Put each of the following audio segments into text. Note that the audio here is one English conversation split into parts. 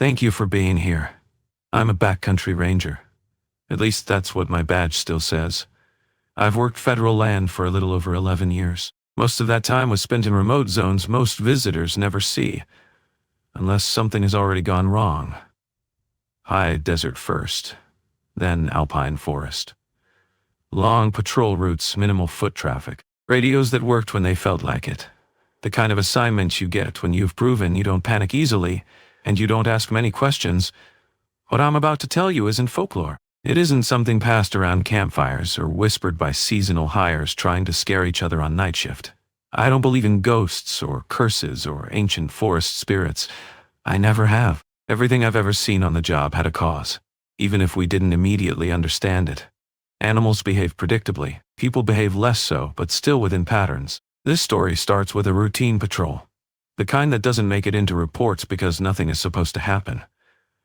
Thank you for being here. I'm a backcountry ranger. At least that's what my badge still says. I've worked federal land for a little over 11 years. Most of that time was spent in remote zones most visitors never see, unless something has already gone wrong. High desert first, then alpine forest. Long patrol routes, minimal foot traffic. Radios that worked when they felt like it. The kind of assignment you get when you've proven you don't panic easily, and you don't ask many questions. What I'm about to tell you isn't folklore. It isn't something passed around campfires or whispered by seasonal hires trying to scare each other on night shift. I don't believe in ghosts or curses or ancient forest spirits. I never have. Everything I've ever seen on the job had a cause, even if we didn't immediately understand it. Animals behave predictably. People behave less so, but still within patterns. This story starts with a routine patrol. The kind that doesn't make it into reports because nothing is supposed to happen.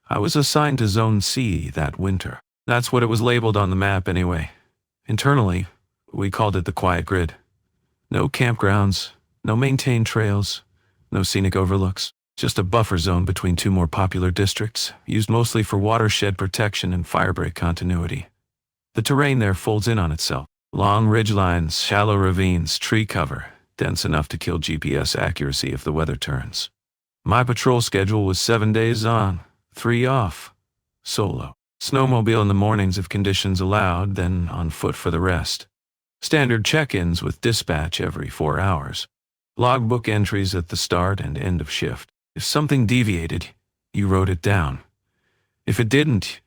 I was assigned to Zone C that winter. That's what it was labeled on the map anyway. Internally, we called it the quiet grid. No campgrounds, no maintained trails, no scenic overlooks. Just a buffer zone between two more popular districts, used mostly for watershed protection and firebreak continuity. The terrain there folds in on itself. Long ridgelines, shallow ravines, tree cover, dense enough to kill GPS accuracy if the weather turns. My patrol schedule was 7 days on, 3 off. Solo. Snowmobile in the mornings if conditions allowed, then on foot for the rest. Standard check-ins with dispatch every 4 hours. Logbook entries at the start and end of shift. If something deviated, you wrote it down. If it didn't,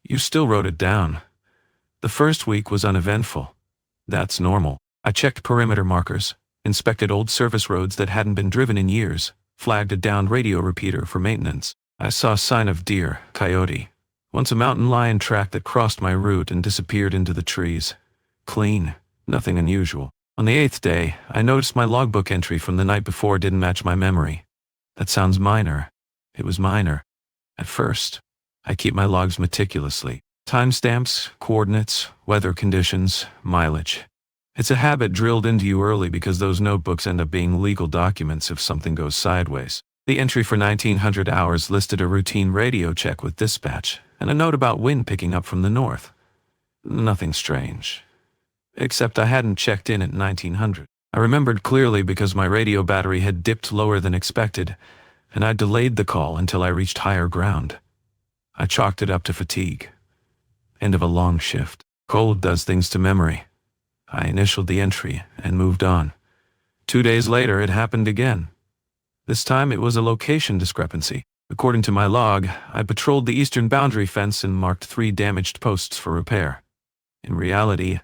you still wrote it down. The first week was uneventful. That's normal. I checked perimeter markers, inspected old service roads that hadn't been driven in years, flagged a downed radio repeater for maintenance. I saw a sign of deer, coyote. Once a mountain lion track that crossed my route and disappeared into the trees. Clean, nothing unusual. On the 8th day, I noticed my logbook entry from the night before didn't match my memory. That sounds minor. It was minor. At first, I keep my logs meticulously. Timestamps, coordinates, weather conditions, mileage. It's a habit drilled into you early because those notebooks end up being legal documents if something goes sideways. The entry for 1900 hours listed a routine radio check with dispatch, and a note about wind picking up from the north. Nothing strange. Except I hadn't checked in at 1900. I remembered clearly because my radio battery had dipped lower than expected, and I delayed the call until I reached higher ground. I chalked it up to fatigue. End of a long shift. Cold does things to memory. I initialed the entry and moved on. 2 days later, it happened again. This time it was a location discrepancy. According to my log, I patrolled the eastern boundary fence and marked 3 damaged posts for repair. In reality,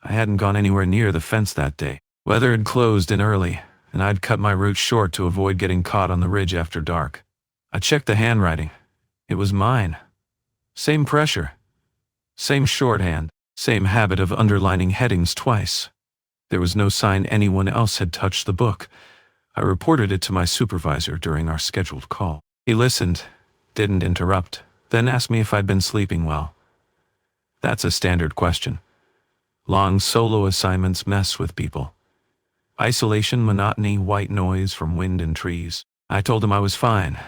I hadn't gone anywhere near the fence that day. Weather had closed in early, and I'd cut my route short to avoid getting caught on the ridge after dark. I checked the handwriting. It was mine. Same pressure. Same shorthand. Same habit of underlining headings twice. There was no sign anyone else had touched the book. I reported it to my supervisor during our scheduled call. He listened, didn't interrupt, then asked me if I'd been sleeping well. That's a standard question. Long solo assignments mess with people. Isolation, monotony, white noise from wind and trees. I told him I was fine.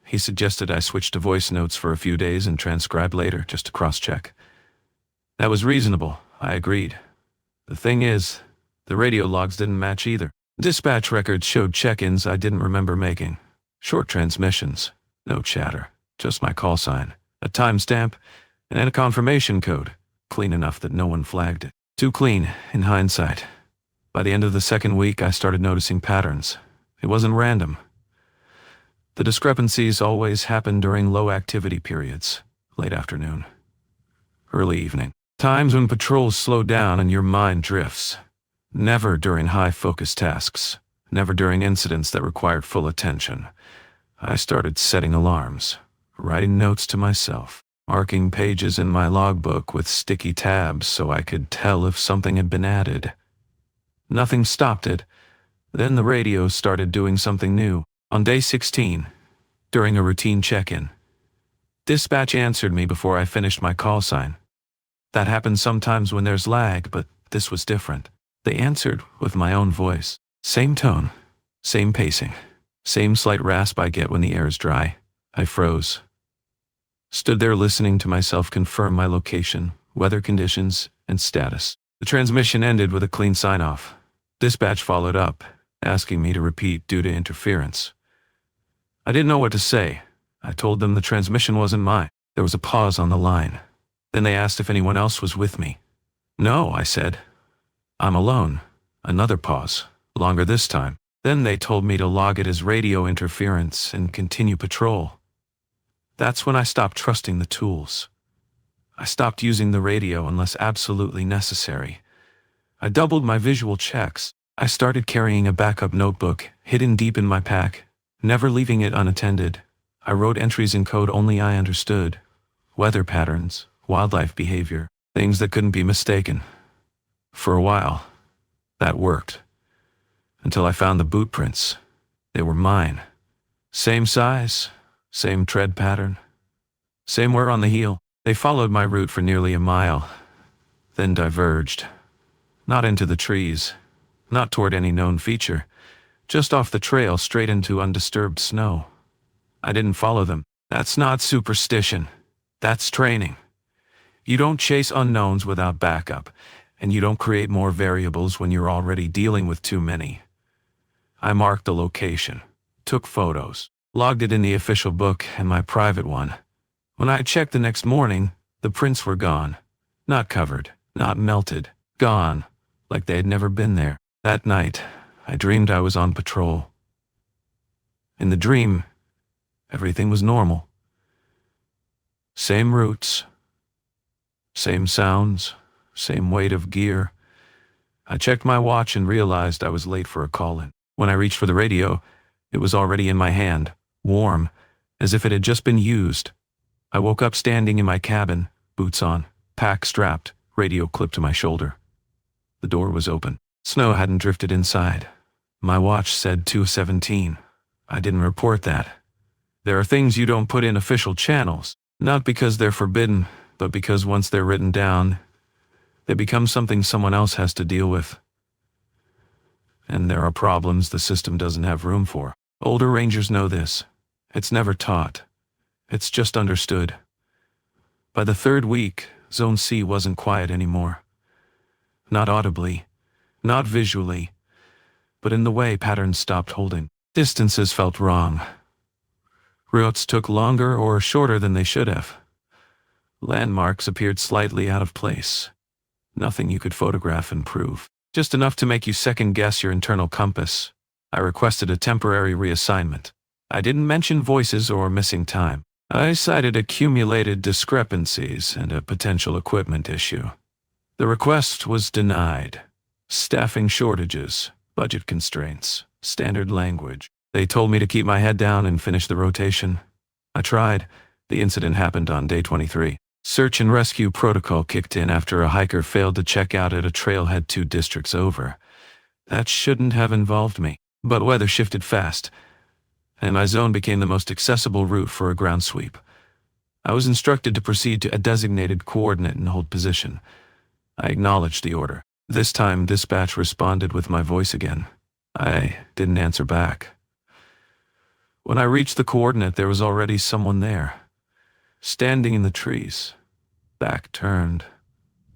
He suggested I switch to voice notes for a few days and transcribe later just to cross-check. That was reasonable, I agreed. The thing is, the radio logs didn't match either. Dispatch records showed check-ins I didn't remember making. Short transmissions, no chatter, just my call sign, a timestamp, and a confirmation code, clean enough that no one flagged it. Too clean, in hindsight. By the end of the second week, I started noticing patterns. It wasn't random. The discrepancies always happened during low-activity periods, late afternoon, early evening. Times when patrols slow down and your mind drifts. Never during high-focus tasks. Never during incidents that required full attention. I started setting alarms, writing notes to myself, marking pages in my logbook with sticky tabs so I could tell if something had been added. Nothing stopped it. Then the radio started doing something new. On day 16, during a routine check-in, dispatch answered me before I finished my call sign. That happens sometimes when there's lag, but this was different. They answered with my own voice. Same tone, same pacing, same slight rasp I get when the air is dry. I froze. Stood there listening to myself confirm my location, weather conditions, and status. The transmission ended with a clean sign-off. Dispatch followed up, asking me to repeat due to interference. I didn't know what to say. I told them the transmission wasn't mine. There was a pause on the line. Then they asked if anyone else was with me. No, I said. I'm alone. Another pause, longer this time. Then they told me to log it as radio interference and continue patrol. That's when I stopped trusting the tools. I stopped using the radio unless absolutely necessary. I doubled my visual checks. I started carrying a backup notebook, hidden deep in my pack, never leaving it unattended. I wrote entries in code only I understood. Weather patterns, wildlife behavior, things that couldn't be mistaken. For a while, that worked. Until I found the boot prints. They were mine. Same size, same tread pattern, same wear on the heel. They followed my route for nearly a mile, then diverged. Not into the trees, not toward any known feature, just off the trail straight into undisturbed snow. I didn't follow them. That's not superstition. That's training. You don't chase unknowns without backup, and you don't create more variables when you're already dealing with too many. I marked the location, took photos, logged it in the official book and my private one. When I checked the next morning, the prints were gone. Not covered, not melted, gone, like they had never been there. That night, I dreamed I was on patrol. In the dream, everything was normal. Same routes, same sounds, same weight of gear. I checked my watch and realized I was late for a call-in. When I reached for the radio, it was already in my hand, warm, as if it had just been used. I woke up standing in my cabin, boots on, pack strapped, radio clipped to my shoulder. The door was open. Snow hadn't drifted inside. My watch said 2:17. I didn't report that. There are things you don't put in official channels, not because they're forbidden, but because once they're written down, they become something someone else has to deal with. And there are problems the system doesn't have room for. Older rangers know this. It's never taught. It's just understood. By the third week, Zone C wasn't quiet anymore. Not audibly, not visually, but in the way patterns stopped holding. Distances felt wrong. Routes took longer or shorter than they should have. Landmarks appeared slightly out of place. Nothing you could photograph and prove. Just enough to make you second-guess your internal compass. I requested a temporary reassignment. I didn't mention voices or missing time. I cited accumulated discrepancies and a potential equipment issue. The request was denied. Staffing shortages, budget constraints, standard language. They told me to keep my head down and finish the rotation. I tried. The incident happened on day 23. Search and rescue protocol kicked in after a hiker failed to check out at a trailhead 2 districts over. That shouldn't have involved me. But weather shifted fast, and my zone became the most accessible route for a ground sweep. I was instructed to proceed to a designated coordinate and hold position. I acknowledged the order. This time, dispatch responded with my voice again. I didn't answer back. When I reached the coordinate, there was already someone there, standing in the trees, back turned,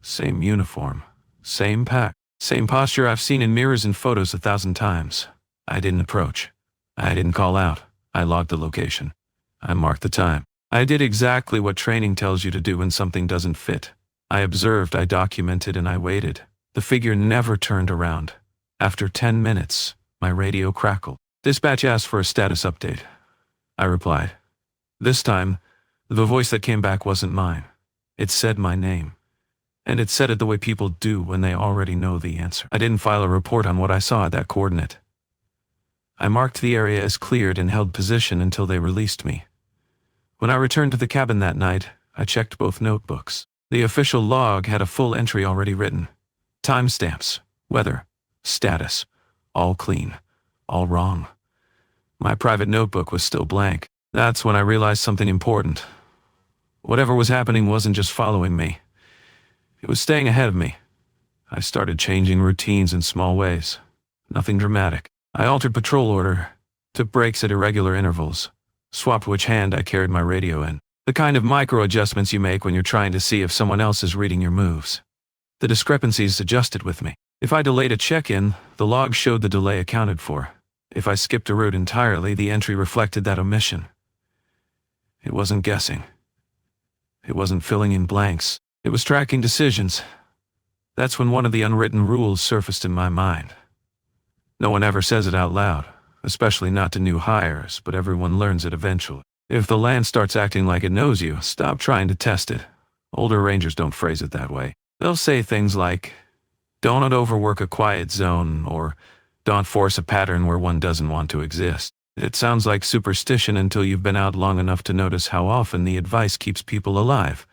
same uniform, same pack, same posture I've seen in mirrors and photos 1,000 times. I didn't approach. I didn't call out. I logged the location. I marked the time. I did exactly what training tells you to do when something doesn't fit. I observed, I documented, and I waited. The figure never turned around. After 10 minutes, my radio crackled. Dispatch asked for a status update. I replied. This time, the voice that came back wasn't mine. It said my name. And it said it the way people do when they already know the answer. I didn't file a report on what I saw at that coordinate. I marked the area as cleared and held position until they released me. When I returned to the cabin that night, I checked both notebooks. The official log had a full entry already written. Timestamps, weather, status, all clean, all wrong. My private notebook was still blank. That's when I realized something important. Whatever was happening wasn't just following me. It was staying ahead of me. I started changing routines in small ways. Nothing dramatic. I altered patrol order, took breaks at irregular intervals, swapped which hand I carried my radio in. The kind of micro adjustments you make when you're trying to see if someone else is reading your moves. The discrepancies adjusted with me. If I delayed a check-in, the log showed the delay accounted for. If I skipped a route entirely, the entry reflected that omission. It wasn't guessing. It wasn't filling in blanks. It was tracking decisions. That's when one of the unwritten rules surfaced in my mind. No one ever says it out loud, especially not to new hires, but everyone learns it eventually. If the land starts acting like it knows you, stop trying to test it. Older rangers don't phrase it that way. They'll say things like, "Don't overwork a quiet zone," or "Don't force a pattern where one doesn't want to exist." It sounds like superstition until you've been out long enough to notice how often the advice keeps people alive.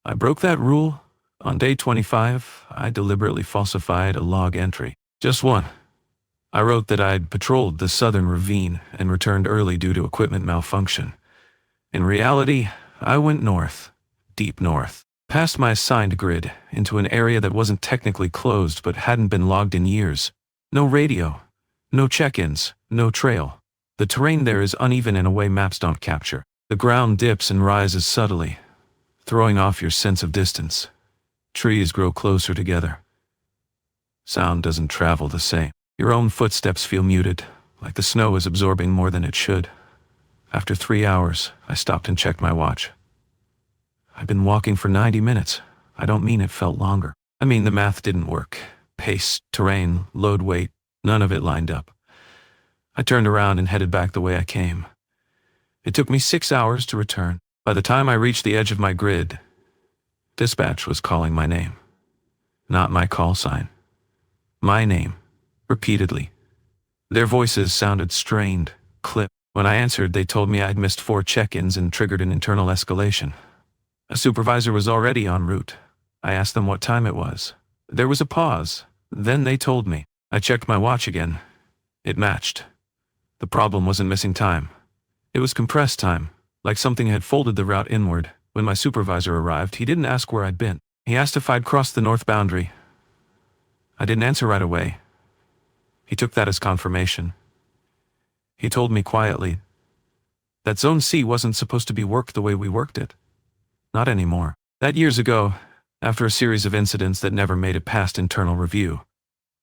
I broke that rule. On day 25, I deliberately falsified a log entry. Just one. I wrote that I'd patrolled the southern ravine and returned early due to equipment malfunction. In reality, I went north, deep north, past my assigned grid, into an area that wasn't technically closed but hadn't been logged in years. No radio, no check-ins, no trail. The terrain there is uneven in a way maps don't capture. The ground dips and rises subtly, throwing off your sense of distance. Trees grow closer together. Sound doesn't travel the same. Your own footsteps feel muted, like the snow is absorbing more than it should. After 3 hours, I stopped and checked my watch. I'd been walking for 90 minutes. I don't mean it felt longer. I mean the math didn't work. Pace, terrain, load weight, none of it lined up. I turned around and headed back the way I came. It took me 6 hours to return. By the time I reached the edge of my grid, dispatch was calling my name. Not my call sign. My name. Repeatedly. Their voices sounded strained, clipped. When I answered, they told me I'd missed 4 check-ins and triggered an internal escalation. A supervisor was already en route. I asked them what time it was. There was a pause. Then they told me. I checked my watch again. It matched. The problem wasn't missing time. It was compressed time, like something had folded the route inward. When my supervisor arrived, he didn't ask where I'd been. He asked if I'd crossed the north boundary. I didn't answer right away. He took that as confirmation. He told me quietly that Zone C wasn't supposed to be worked the way we worked it. Not anymore. That years ago, after a series of incidents that never made it past internal review,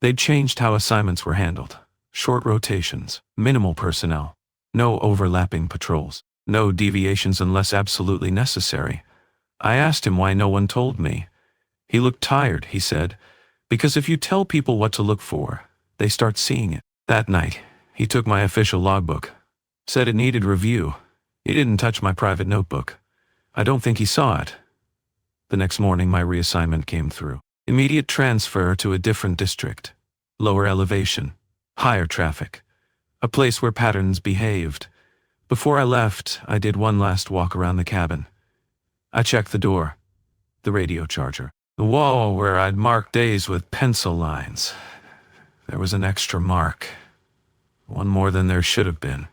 they'd changed how assignments were handled. Short rotations, minimal personnel, no overlapping patrols, no deviations unless absolutely necessary. I asked him why no one told me. He looked tired, he said, because if you tell people what to look for, they start seeing it. That night, he took my official logbook, said it needed review. He didn't touch my private notebook. I don't think he saw it. The next morning, my reassignment came through. Immediate transfer to a different district. Lower elevation. Higher traffic. A place where patterns behaved. Before I left, I did one last walk around the cabin. I checked the door. The radio charger. The wall where I'd marked days with pencil lines. There was an extra mark. One more than there should have been.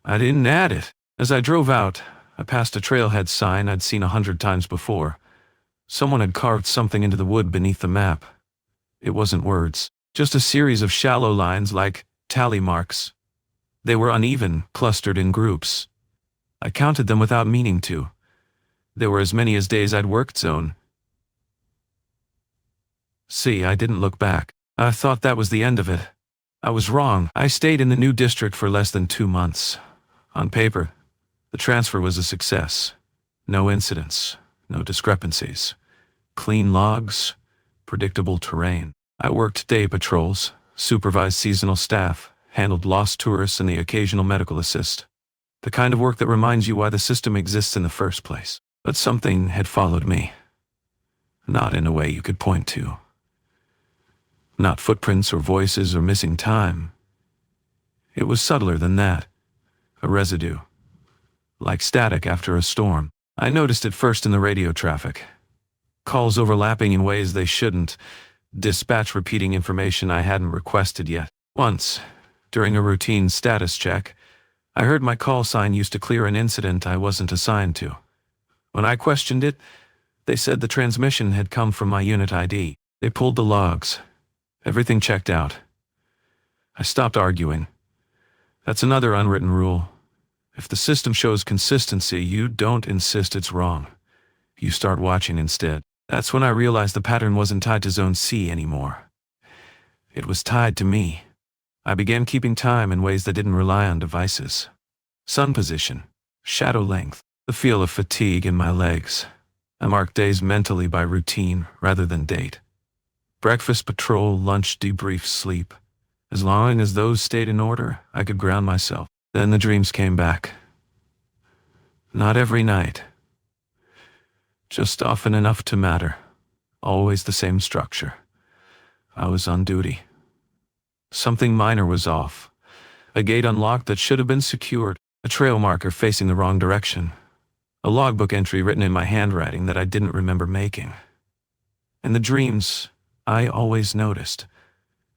I didn't add it. As I drove out, I passed a trailhead sign I'd seen 100 times before. Someone had carved something into the wood beneath the map. It wasn't words, just a series of shallow lines like tally marks. They were uneven, clustered in groups. I counted them without meaning to. There were as many as days I'd worked Zone. See, I didn't look back. I thought that was the end of it. I was wrong. I stayed in the new district for less than 2 months. On paper, the transfer was a success. No incidents, no discrepancies. Clean logs, predictable terrain. I worked day patrols, supervised seasonal staff, handled lost tourists and the occasional medical assist. The kind of work that reminds you why the system exists in the first place. But something had followed me. Not in a way you could point to. Not footprints or voices or missing time. It was subtler than that. A residue. Like static after a storm. I noticed it first in the radio traffic. Calls overlapping in ways they shouldn't. Dispatch repeating information I hadn't requested yet. Once, during a routine status check, I heard my call sign used to clear an incident I wasn't assigned to. When I questioned it, they said the transmission had come from my unit ID. They pulled the logs. Everything checked out. I stopped arguing. That's another unwritten rule. If the system shows consistency, you don't insist it's wrong. You start watching instead. That's when I realized the pattern wasn't tied to Zone C anymore. It was tied to me. I began keeping time in ways that didn't rely on devices. Sun position, shadow length, the feel of fatigue in my legs. I marked days mentally by routine rather than date. Breakfast, patrol, lunch, debrief, sleep. As long as those stayed in order, I could ground myself. Then the dreams came back. Not every night. Just often enough to matter. Always the same structure. I was on duty. Something minor was off. A gate unlocked that should have been secured. A trail marker facing the wrong direction. A logbook entry written in my handwriting that I didn't remember making. In the dreams, I always noticed.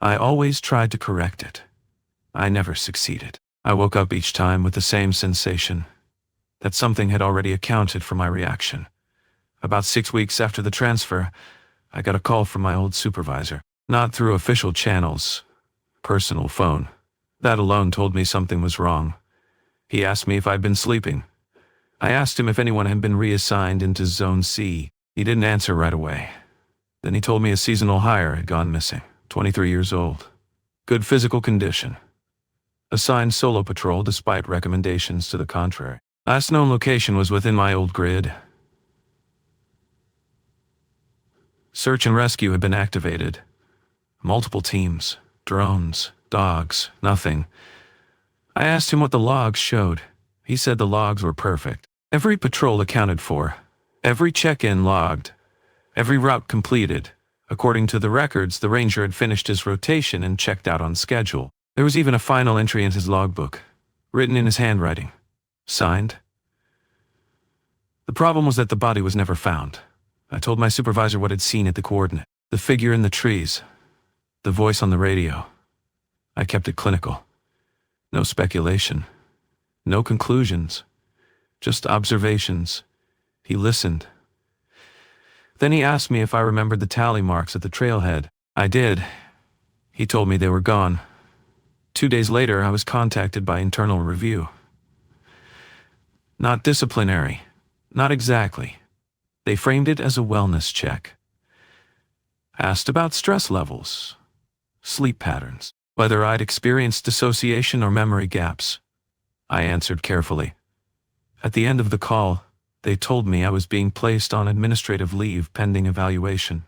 I always tried to correct it. I never succeeded. I woke up each time with the same sensation, that something had already accounted for my reaction. About 6 weeks after the transfer, I got a call from my old supervisor. Not through official channels. Personal phone. That alone told me something was wrong. He asked me if I'd been sleeping. I asked him if anyone had been reassigned into Zone C. He didn't answer right away. Then he told me a seasonal hire had gone missing. 23 years old. Good physical condition. Assigned solo patrol despite recommendations to the contrary. Last known location was within my old grid. Search and rescue had been activated. Multiple teams, drones, dogs, nothing. I asked him what the logs showed. He said the logs were perfect. Every patrol accounted for. Every check-in logged. Every route completed. According to the records, the ranger had finished his rotation and checked out on schedule. There was even a final entry in his logbook, written in his handwriting. Signed. The problem was that the body was never found. I told my supervisor what I'd seen at the coordinate. The figure in the trees. The voice on the radio. I kept it clinical. No speculation. No conclusions. Just observations. He listened. Then he asked me if I remembered the tally marks at the trailhead. I did. He told me they were gone. 2 days later, I was contacted by internal review. Not disciplinary. Not exactly. They framed it as a wellness check. Asked about stress levels, sleep patterns, whether I'd experienced dissociation or memory gaps. I answered carefully. At the end of the call, they told me I was being placed on administrative leave pending evaluation.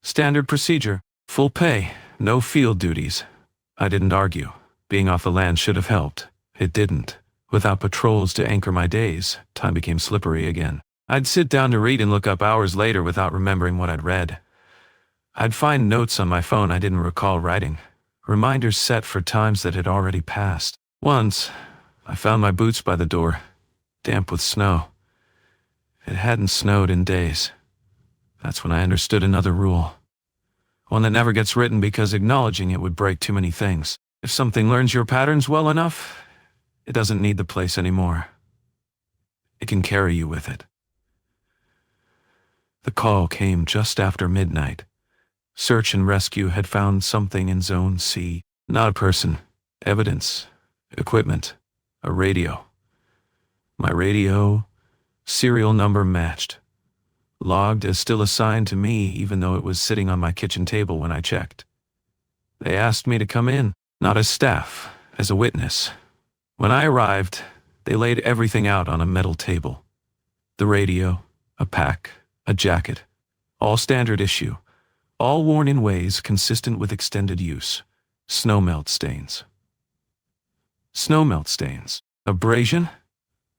Standard procedure, full pay, no field duties. I didn't argue. Being off the land should have helped. It didn't. Without patrols to anchor my days, time became slippery again. I'd sit down to read and look up hours later without remembering what I'd read. I'd find notes on my phone I didn't recall writing, reminders set for times that had already passed. Once, I found my boots by the door, damp with snow. It hadn't snowed in days. That's when I understood another rule. One that never gets written because acknowledging it would break too many things. If something learns your patterns well enough, it doesn't need the place anymore. It can carry you with it. The call came just after midnight. Search and rescue had found something in Zone C. Not a person. Evidence. Equipment. A radio. My radio, serial number matched. Logged as still assigned to me even though it was sitting on my kitchen table when I checked. They asked me to come in, not as staff, as a witness. When I arrived, they laid everything out on a metal table. The radio, a pack, a jacket, all standard issue, all worn in ways consistent with extended use. Snowmelt stains. Snowmelt stains. Abrasion?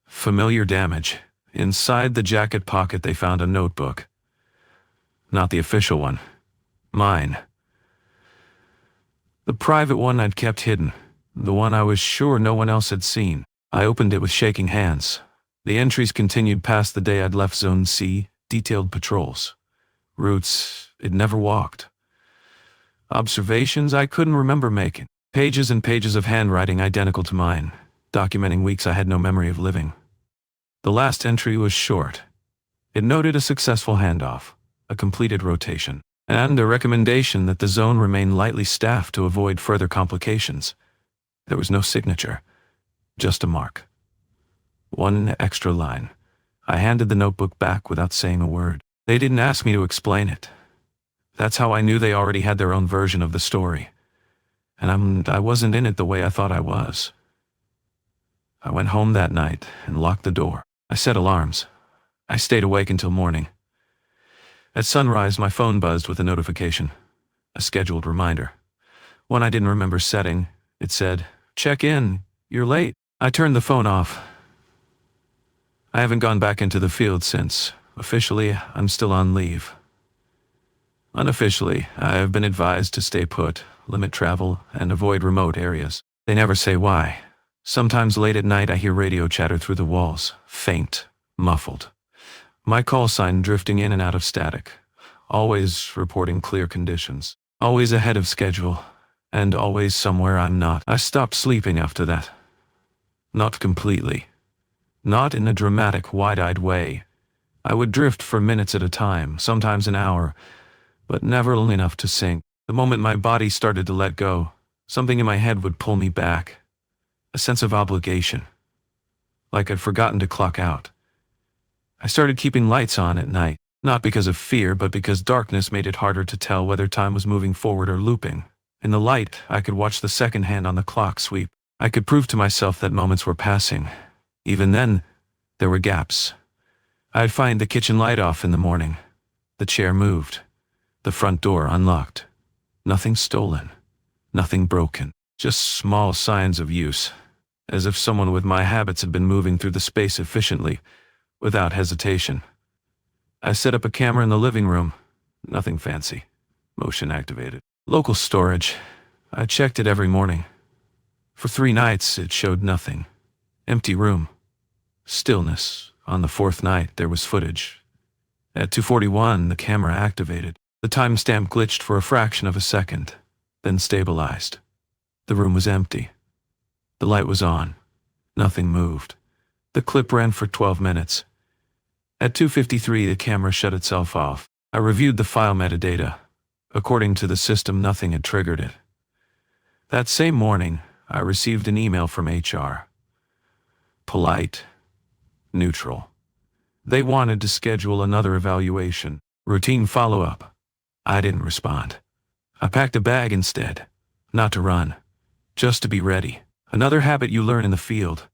Familiar damage. Inside the jacket pocket they found a notebook. Not the official one. Mine. The private one I'd kept hidden. The one I was sure no one else had seen. I opened it with shaking hands. The entries continued past the day I'd left Zone C, detailed patrols. Routes I'd never walked. Observations I couldn't remember making. Pages and pages of handwriting identical to mine, documenting weeks I had no memory of living. The last entry was short. It noted a successful handoff, a completed rotation, and a recommendation that the zone remain lightly staffed to avoid further complications. There was no signature, Just a mark. One extra line. I handed the notebook back without saying a word. They didn't ask me to explain it. That's how I knew they already had their own version of the story. And I wasn't in it the way I thought I was. I went home that night and locked the door. I set alarms. I stayed awake until morning. At sunrise, my phone buzzed with a notification. A scheduled reminder. One I didn't remember setting. It said, "Check in. You're late." I turned the phone off. I haven't gone back into the field since. Officially, I'm still on leave. Unofficially, I have been advised to stay put, limit travel, and avoid remote areas. They never say why. Sometimes late at night I hear radio chatter through the walls, faint, muffled. My call sign drifting in and out of static, always reporting clear conditions, always ahead of schedule, and always somewhere I'm not. I stopped sleeping after that. Not completely. Not in a dramatic, wide-eyed way. I would drift for minutes at a time, sometimes an hour, but never long enough to sink. The moment my body started to let go, something in my head would pull me back. A sense of obligation. Like I'd forgotten to clock out. I started keeping lights on at night, not because of fear, but because darkness made it harder to tell whether time was moving forward or looping. In the light, I could watch the second hand on the clock sweep. I could prove to myself that moments were passing. Even then, there were gaps. I'd find the kitchen light off in the morning. The chair moved. The front door unlocked. Nothing stolen. Nothing broken. Just small signs of use. As if someone with my habits had been moving through the space efficiently, without hesitation. I set up a camera in the living room. Nothing fancy. Motion activated. Local storage. I checked it every morning. For 3 nights, it showed nothing. Empty room. Stillness. On the 4th night, there was footage. At 2:41, the camera activated. The timestamp glitched for a fraction of a second, then stabilized. The room was empty. The light was on. Nothing moved. The clip ran for 12 minutes. At 2:53, the camera shut itself off. I reviewed the file metadata. According to the system, nothing had triggered it. That same morning, I received an email from HR. Polite. Neutral. They wanted to schedule another evaluation. Routine follow-up. I didn't respond. I packed a bag instead. Not to run. Just to be ready. Another habit you learn in the field.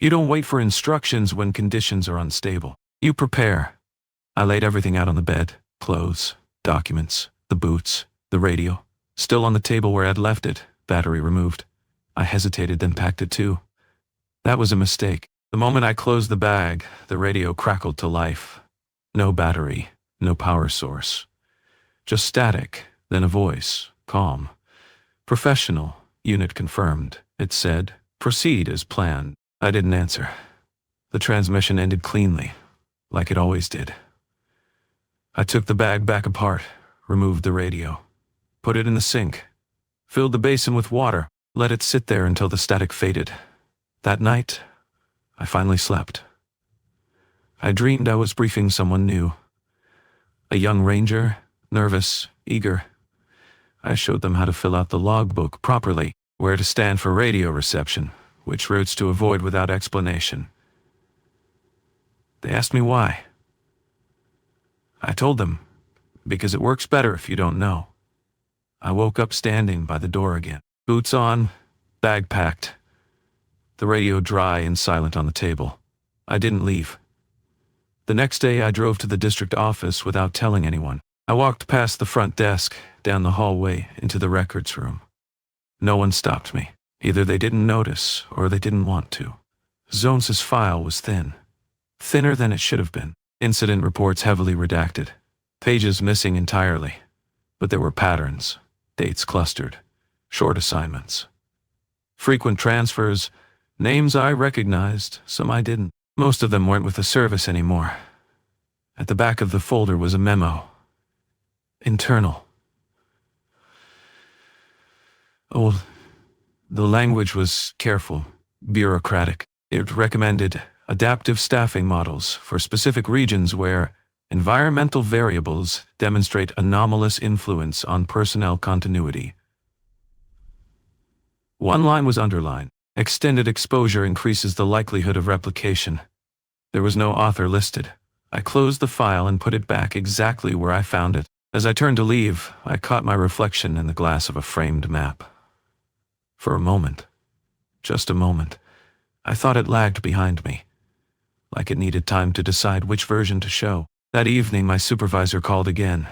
You don't wait for instructions when conditions are unstable. You prepare. I laid everything out on the bed. Clothes, documents, the boots, the radio. Still on the table where I'd left it, battery removed. I hesitated, then packed it too. That was a mistake. The moment I closed the bag, the radio crackled to life. No battery, no power source. Just static, then a voice, calm. Professional, unit confirmed. It said, "Proceed as planned." I didn't answer. The transmission ended cleanly, like it always did. I took the bag back apart, removed the radio, put it in the sink, filled the basin with water, let it sit there until the static faded. That night, I finally slept. I dreamed I was briefing someone new. A young ranger, nervous, eager. I showed them how to fill out the logbook properly, where to stand for radio reception, which routes to avoid without explanation. They asked me why. I told them, because it works better if you don't know. I woke up standing by the door again. Boots on, bag packed. The radio dry and silent on the table. I didn't leave. The next day I drove to the district office without telling anyone. I walked past the front desk, down the hallway, into the records room. No one stopped me. Either they didn't notice, or they didn't want to. Zones' file was thin. Thinner than it should have been. Incident reports heavily redacted. Pages missing entirely. But there were patterns. Dates clustered. Short assignments. Frequent transfers. Names I recognized, some I didn't. Most of them weren't with the service anymore. At the back of the folder was a memo. Internal. Oh, the language was careful, bureaucratic. It recommended adaptive staffing models for specific regions where environmental variables demonstrate anomalous influence on personnel continuity. One line was underlined. Extended exposure increases the likelihood of replication. There was no author listed. I closed the file and put it back exactly where I found it. As I turned to leave, I caught my reflection in the glass of a framed map. For a moment, just a moment, I thought it lagged behind me, like it needed time to decide which version to show. That evening, my supervisor called again.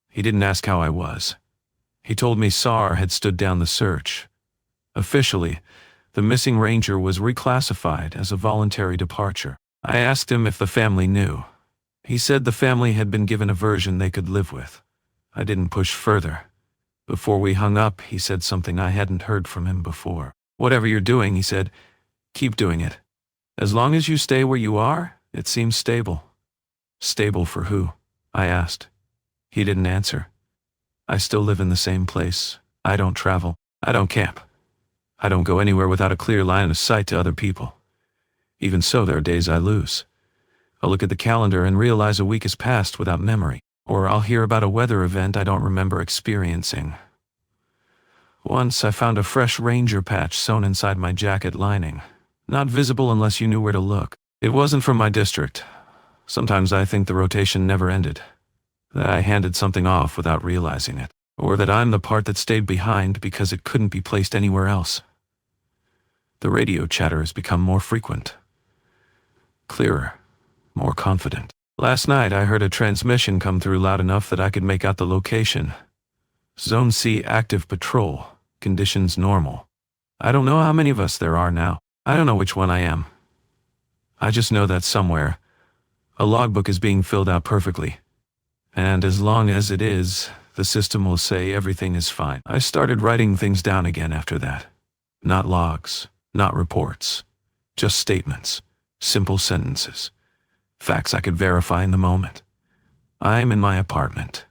He didn't ask how I was. He told me SAR had stood down the search. Officially, the missing ranger was reclassified as a voluntary departure. I asked him if the family knew. He said the family had been given a version they could live with. I didn't push further. Before we hung up, he said something I hadn't heard from him before. "Whatever you're doing," he said, "keep doing it. As long as you stay where you are, it seems stable." "Stable for who?" I asked. He didn't answer. "I still live in the same place. I don't travel. I don't camp. I don't go anywhere without a clear line of sight to other people. Even so, there are days I lose. I'll look at the calendar and realize a week has passed without memory, or I'll hear about a weather event I don't remember experiencing. Once I found a fresh ranger patch sewn inside my jacket lining, not visible unless you knew where to look. It wasn't from my district. Sometimes I think the rotation never ended, that I handed something off without realizing it, or that I'm the part that stayed behind because it couldn't be placed anywhere else. The radio chatter has become more frequent, clearer, more confident. Last night I heard a transmission come through loud enough that I could make out the location. Zone C active patrol, conditions normal. I don't know how many of us there are now. I don't know which one I am. I just know that somewhere, a logbook is being filled out perfectly. And as long as it is, the system will say everything is fine. I started writing things down again after that. Not logs, not reports, just statements, simple sentences, facts I could verify in the moment. I'm in my apartment.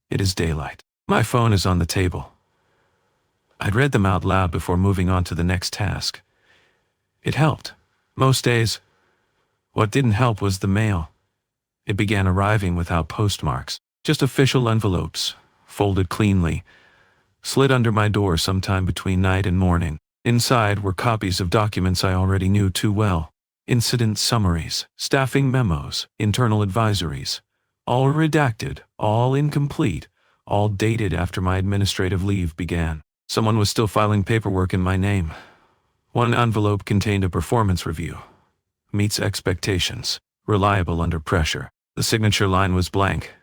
It is daylight. My phone is on the table. I'd read them out loud before moving on to the next task. It helped. Most days. What didn't help was the mail. It began arriving without postmarks, just official envelopes, folded cleanly, slid under my door sometime between night and morning. Inside were copies of documents I already knew too well. Incident summaries, staffing memos, internal advisories. All redacted, all incomplete, all dated after my administrative leave began. Someone was still filing paperwork in my name. One envelope contained a performance review. Meets expectations. Reliable under pressure. The signature line was blank.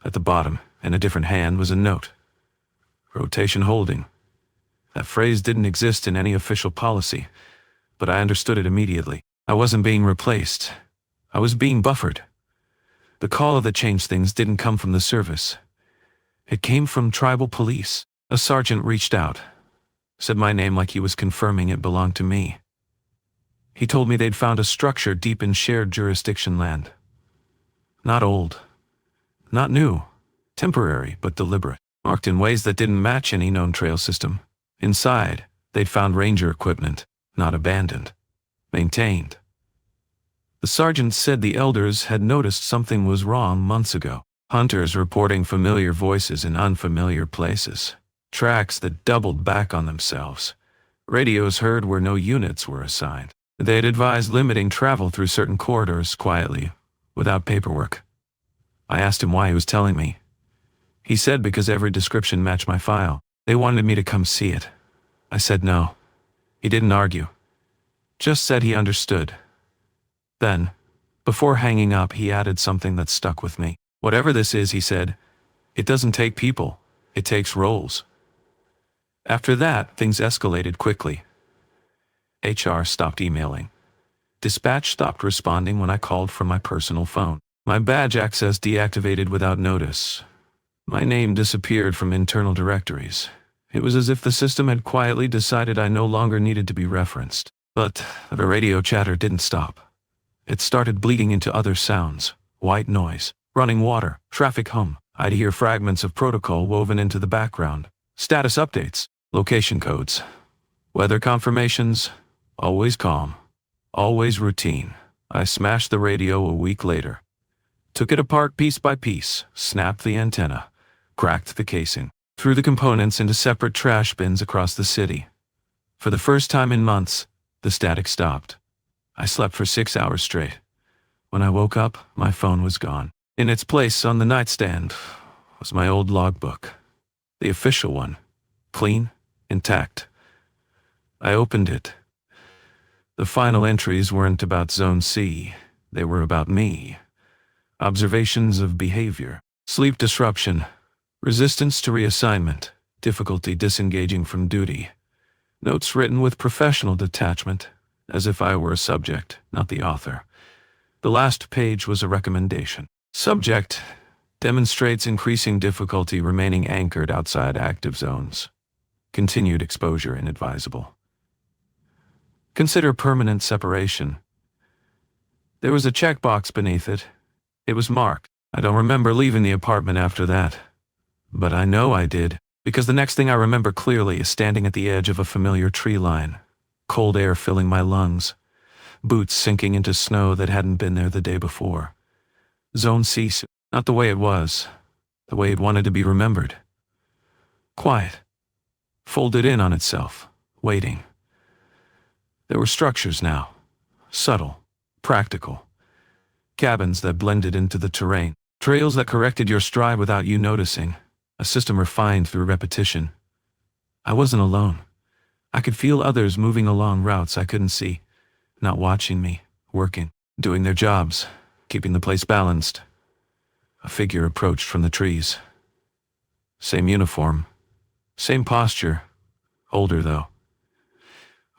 At the bottom, in a different hand, was a note. Rotation holding. That phrase didn't exist in any official policy, but I understood it immediately. I wasn't being replaced. I was being buffered. The call that changed things didn't come from the service. It came from tribal police. A sergeant reached out, said my name like he was confirming it belonged to me. He told me they'd found a structure deep in shared jurisdiction land. Not old, not new, temporary but deliberate, marked in ways that didn't match any known trail system. Inside, they'd found ranger equipment, not abandoned, maintained. The sergeant said the elders had noticed something was wrong months ago. Hunters reporting familiar voices in unfamiliar places. Tracks that doubled back on themselves. Radios heard where no units were assigned. They had advised limiting travel through certain corridors quietly, without paperwork. I asked him why he was telling me. He said because every description matched my file. They wanted me to come see it. I said no. He didn't argue. Just said he understood. Then, before hanging up, he added something that stuck with me. Whatever this is, he said, it doesn't take people, it takes roles. After that, things escalated quickly. HR stopped emailing. Dispatch stopped responding when I called from my personal phone. My badge access deactivated without notice. My name disappeared from internal directories. It was as if the system had quietly decided I no longer needed to be referenced. But the radio chatter didn't stop. It started bleeding into other sounds. White noise, running water, traffic hum. I'd hear fragments of protocol woven into the background. Status updates, location codes, weather confirmations. Always calm, always routine. I smashed the radio a week later. Took it apart piece by piece, snapped the antenna, cracked the casing, threw the components into separate trash bins across the city. For the first time in months, the static stopped. I slept for 6 hours straight. When I woke up, my phone was gone. In its place on the nightstand was my old logbook. The official one. Clean, intact. I opened it. The final entries weren't about Zone C. They were about me. Observations of behavior. Sleep disruption. Resistance to reassignment. Difficulty disengaging from duty. Notes written with professional detachment, as if I were a subject, not the author. The last page was a recommendation. Subject: demonstrates increasing difficulty remaining anchored outside active zones. Continued exposure inadvisable. Consider permanent separation. There was a checkbox beneath it. It was marked. I don't remember leaving the apartment after that. But I know I did, because the next thing I remember clearly is standing at the edge of a familiar tree line, cold air filling my lungs, boots sinking into snow that hadn't been there the day before. Zone C, not the way it was, the way it wanted to be remembered. Quiet, folded in on itself, waiting. There were structures now, subtle, practical. Cabins that blended into the terrain, trails that corrected your stride without you noticing, a system refined through repetition. I wasn't alone. I could feel others moving along routes I couldn't see, not watching me, working, doing their jobs, keeping the place balanced. A figure approached from the trees. Same uniform, same posture, older though.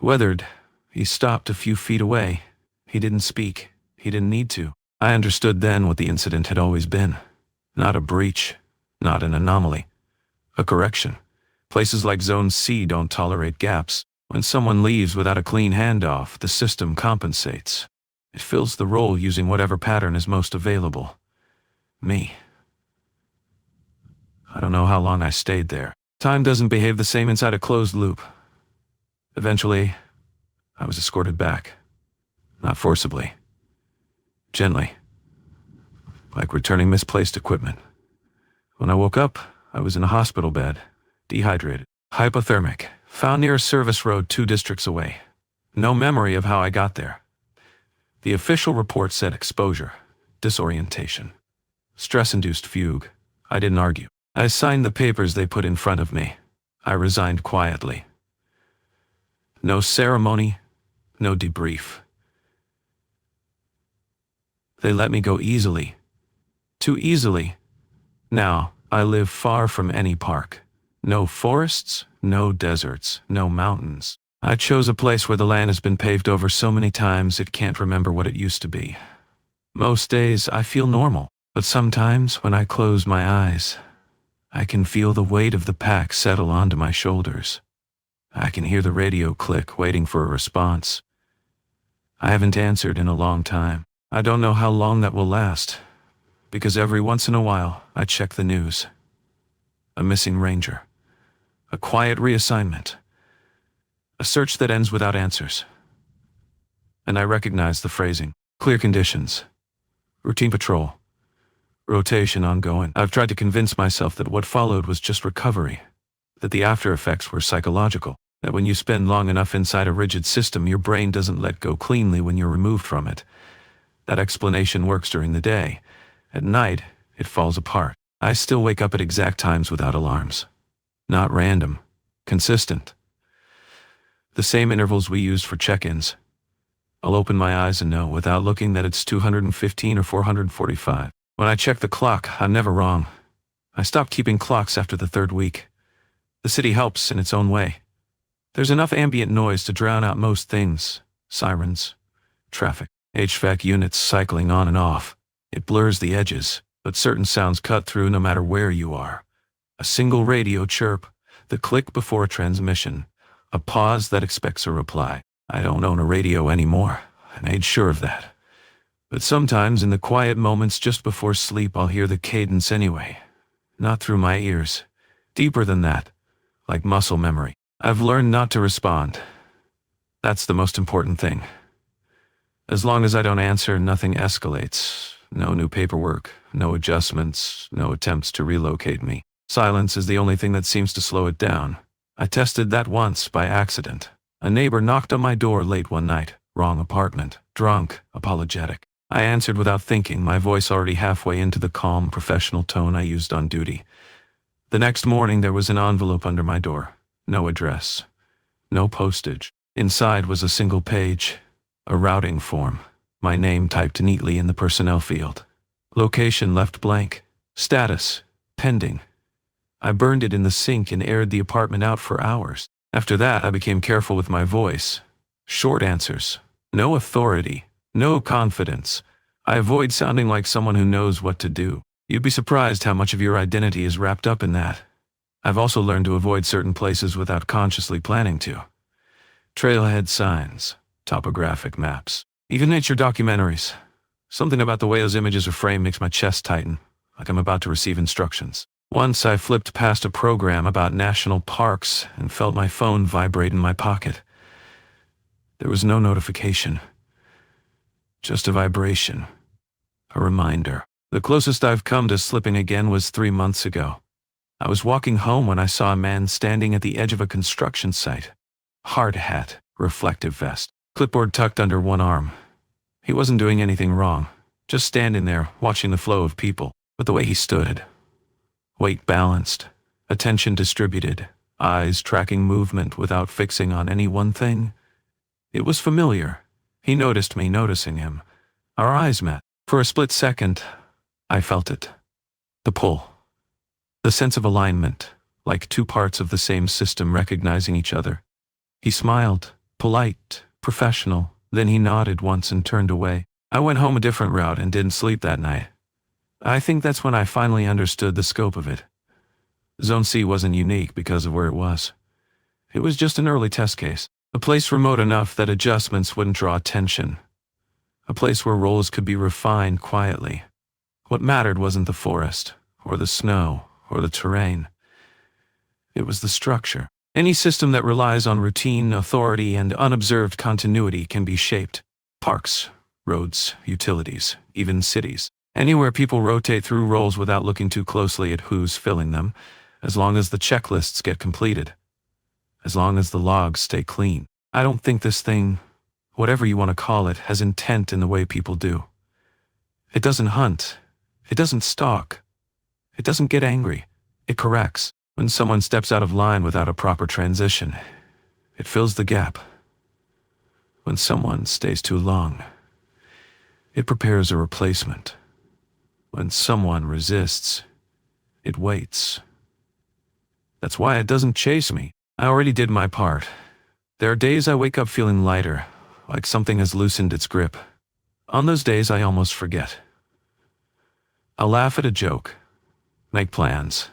Weathered, he stopped a few feet away. He didn't speak. He didn't need to. I understood then what the incident had always been. Not a breach, not an anomaly. A correction. Places like Zone C don't tolerate gaps. When someone leaves without a clean handoff, the system compensates. It fills the role using whatever pattern is most available. Me. I don't know how long I stayed there. Time doesn't behave the same inside a closed loop. Eventually, I was escorted back. Not forcibly. Gently. Like returning misplaced equipment. When I woke up, I was in a hospital bed. Dehydrated. Hypothermic. Found near a service road 2 districts away. No memory of how I got there. The official report said exposure. Disorientation. Stress-induced fugue. I didn't argue. I signed the papers they put in front of me. I resigned quietly. No ceremony, no debrief. They let me go easily. Too easily. Now, I live far from any park. No forests, no deserts, no mountains. I chose a place where the land has been paved over so many times it can't remember what it used to be. Most days I feel normal, but sometimes when I close my eyes, I can feel the weight of the pack settle onto my shoulders. I can hear the radio click, waiting for a response. I haven't answered in a long time. I don't know how long that will last, because every once in a while I check the news. A missing ranger. A quiet reassignment. A search that ends without answers. And I recognize the phrasing. Clear conditions. Routine patrol. Rotation ongoing. I've tried to convince myself that what followed was just recovery. That the after effects were psychological. That when you spend long enough inside a rigid system, your brain doesn't let go cleanly when you're removed from it. That explanation works during the day. At night, it falls apart. I still wake up at exact times without alarms. Not random. Consistent. The same intervals we used for check-ins. I'll open my eyes and know without looking that it's 215 or 445. When I check the clock, I'm never wrong. I stopped keeping clocks after the 3rd week. The city helps in its own way. There's enough ambient noise to drown out most things. Sirens, traffic, HVAC units cycling on and off. It blurs the edges, but certain sounds cut through no matter where you are. A single radio chirp, the click before a transmission, a pause that expects a reply. I don't own a radio anymore. I made sure of that. But sometimes in the quiet moments just before sleep, I'll hear the cadence anyway. Not through my ears. Deeper than that. Like muscle memory. I've learned not to respond. That's the most important thing. As long as I don't answer, nothing escalates. No new paperwork, no adjustments, no attempts to relocate me. Silence is the only thing that seems to slow it down. I tested that once by accident. A neighbor knocked on my door late one night. Wrong apartment. Drunk. Apologetic. I answered without thinking, my voice already halfway into the calm, professional tone I used on duty. The next morning there was an envelope under my door. No address. No postage. Inside was a single page. A routing form. My name typed neatly in the personnel field. Location left blank. Status. Pending. I burned it in the sink and aired the apartment out for hours. After that, I became careful with my voice. Short answers. No authority. No confidence. I avoid sounding like someone who knows what to do. You'd be surprised how much of your identity is wrapped up in that. I've also learned to avoid certain places without consciously planning to. Trailhead signs. Topographic maps. Even nature documentaries. Something about the way those images are framed makes my chest tighten, like I'm about to receive instructions. Once I flipped past a program about national parks and felt my phone vibrate in my pocket. There was no notification. Just a vibration. A reminder. The closest I've come to slipping again was 3 months ago. I was walking home when I saw a man standing at the edge of a construction site. Hard hat, reflective vest, clipboard tucked under one arm. He wasn't doing anything wrong, just standing there, watching the flow of people. But the way he stood, weight balanced, attention distributed, eyes tracking movement without fixing on any one thing. It was familiar. He noticed me noticing him. Our eyes met. For a split second, I felt it. The pull. The sense of alignment, like two parts of the same system recognizing each other. He smiled, polite, professional, then he nodded once and turned away. I went home a different route and didn't sleep that night. I think that's when I finally understood the scope of it. Zone C wasn't unique because of where it was. It was just an early test case. A place remote enough that adjustments wouldn't draw attention. A place where roles could be refined quietly. What mattered wasn't the forest, or the snow, or the terrain. It was the structure. Any system that relies on routine, authority, and unobserved continuity can be shaped. Parks, roads, utilities, even cities. Anywhere people rotate through roles without looking too closely at who's filling them, as long as the checklists get completed. As long as the logs stay clean. I don't think this thing, whatever you want to call it, has intent in the way people do. It doesn't hunt. It doesn't stalk. It doesn't get angry. It corrects. When someone steps out of line without a proper transition, it fills the gap. When someone stays too long, it prepares a replacement. When someone resists, it waits. That's why it doesn't chase me. I already did my part. There are days I wake up feeling lighter, like something has loosened its grip. On those days I almost forget. I'll laugh at a joke, make plans,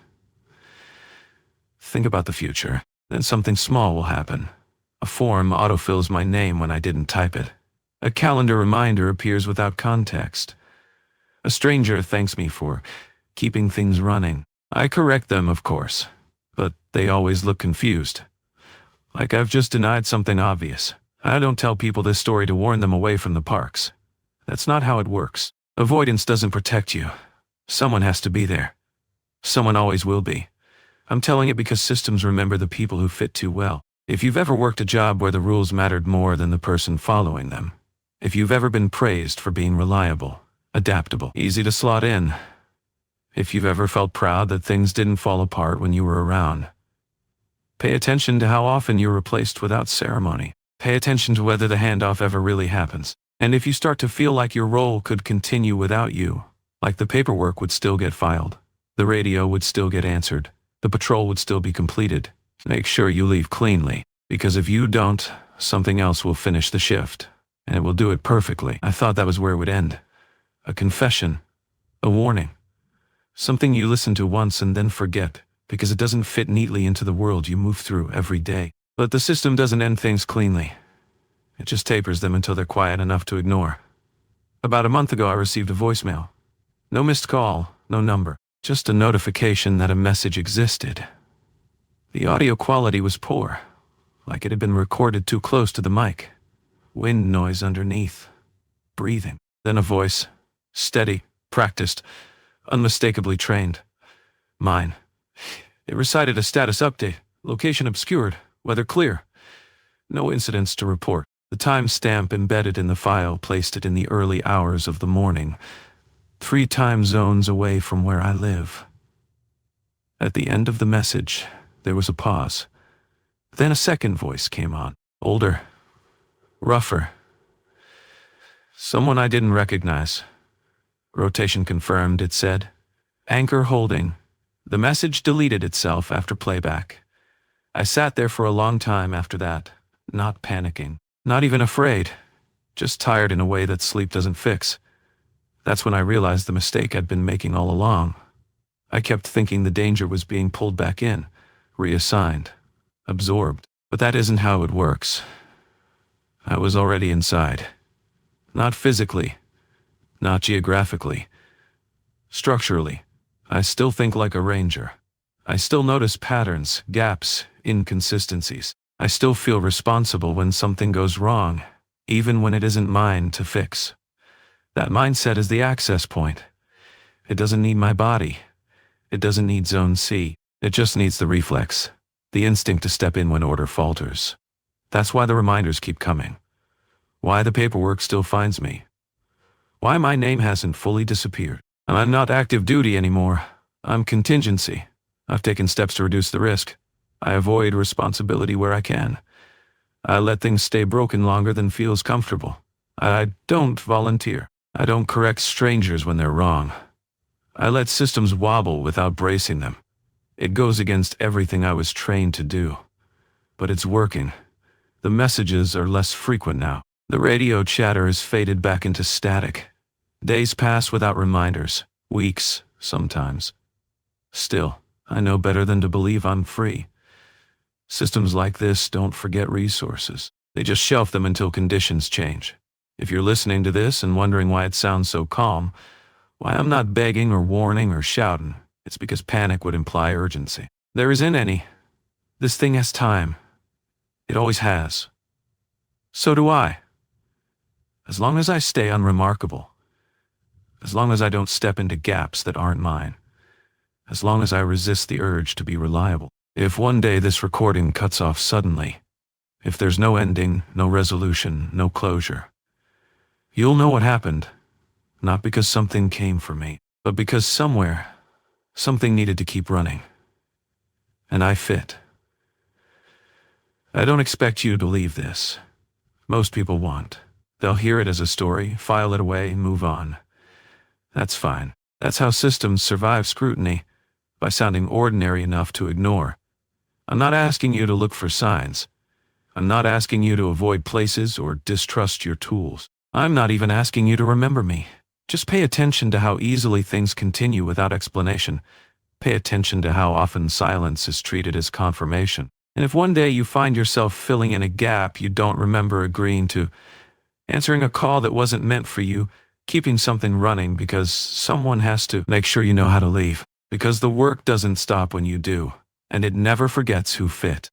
think about the future. Then something small will happen. A form autofills my name when I didn't type it. A calendar reminder appears without context. A stranger thanks me for keeping things running. I correct them, of course, but they always look confused. Like I've just denied something obvious. I don't tell people this story to warn them away from the parks. That's not how it works. Avoidance doesn't protect you. Someone has to be there. Someone always will be. I'm telling it because systems remember the people who fit too well. If you've ever worked a job where the rules mattered more than the person following them, if you've ever been praised for being reliable, adaptable, easy to slot in, if you've ever felt proud that things didn't fall apart when you were around, pay attention to how often you're replaced without ceremony. Pay attention to whether the handoff ever really happens. And if you start to feel like your role could continue without you, like the paperwork would still get filed, the radio would still get answered, the patrol would still be completed, make sure you leave cleanly, because if you don't, something else will finish the shift, and it will do it perfectly. I thought that was where it would end. A confession, a warning, something you listen to once and then forget, because it doesn't fit neatly into the world you move through every day. But the system doesn't end things cleanly. It just tapers them until they're quiet enough to ignore. About a month ago I received a voicemail. No missed call, no number. Just a notification that a message existed. The audio quality was poor, like it had been recorded too close to the mic. Wind noise underneath. Breathing. Then a voice. Steady, practiced, unmistakably trained. Mine. It recited a status update. Location obscured. Weather clear. No incidents to report. The timestamp embedded in the file placed it in the early hours of the morning, 3 time zones away from where I live. At the end of the message, there was a pause. Then a second voice came on. Older. Rougher. Someone I didn't recognize. Rotation confirmed, it said. Anchor holding. The message deleted itself after playback. I sat there for a long time after that, not panicking, not even afraid, just tired in a way that sleep doesn't fix. That's when I realized the mistake I'd been making all along. I kept thinking the danger was being pulled back in, reassigned, absorbed. But that isn't how it works. I was already inside. Not physically, not geographically. Structurally, I still think like a ranger. I still notice patterns, gaps, inconsistencies. I still feel responsible when something goes wrong, even when it isn't mine to fix. That mindset is the access point. It doesn't need my body. It doesn't need Zone C. It just needs the reflex, the instinct to step in when order falters. That's why the reminders keep coming. Why the paperwork still finds me. Why my name hasn't fully disappeared. And I'm not active duty anymore. I'm contingency. I've taken steps to reduce the risk. I avoid responsibility where I can. I let things stay broken longer than feels comfortable. I don't volunteer. I don't correct strangers when they're wrong. I let systems wobble without bracing them. It goes against everything I was trained to do. But it's working. The messages are less frequent now. The radio chatter has faded back into static. Days pass without reminders. Weeks, sometimes. Still, I know better than to believe I'm free. Systems like this don't forget resources. They just shelf them until conditions change. If you're listening to this and wondering why it sounds so calm, why I'm not begging or warning or shouting, it's because panic would imply urgency. There isn't any. This thing has time. It always has. So do I. As long as I stay unremarkable. As long as I don't step into gaps that aren't mine. As long as I resist the urge to be reliable. If one day this recording cuts off suddenly, if there's no ending, no resolution, no closure, you'll know what happened. Not because something came for me, but because somewhere, something needed to keep running. And I fit. I don't expect you to believe this. Most people won't. They'll hear it as a story, file it away, and move on. That's fine. That's how systems survive scrutiny, by sounding ordinary enough to ignore. I'm not asking you to look for signs. I'm not asking you to avoid places or distrust your tools. I'm not even asking you to remember me. Just pay attention to how easily things continue without explanation. Pay attention to how often silence is treated as confirmation. And if one day you find yourself filling in a gap you don't remember agreeing to, answering a call that wasn't meant for you, keeping something running because someone has to make sure you know how to leave. Because the work doesn't stop when you do, and it never forgets who fit.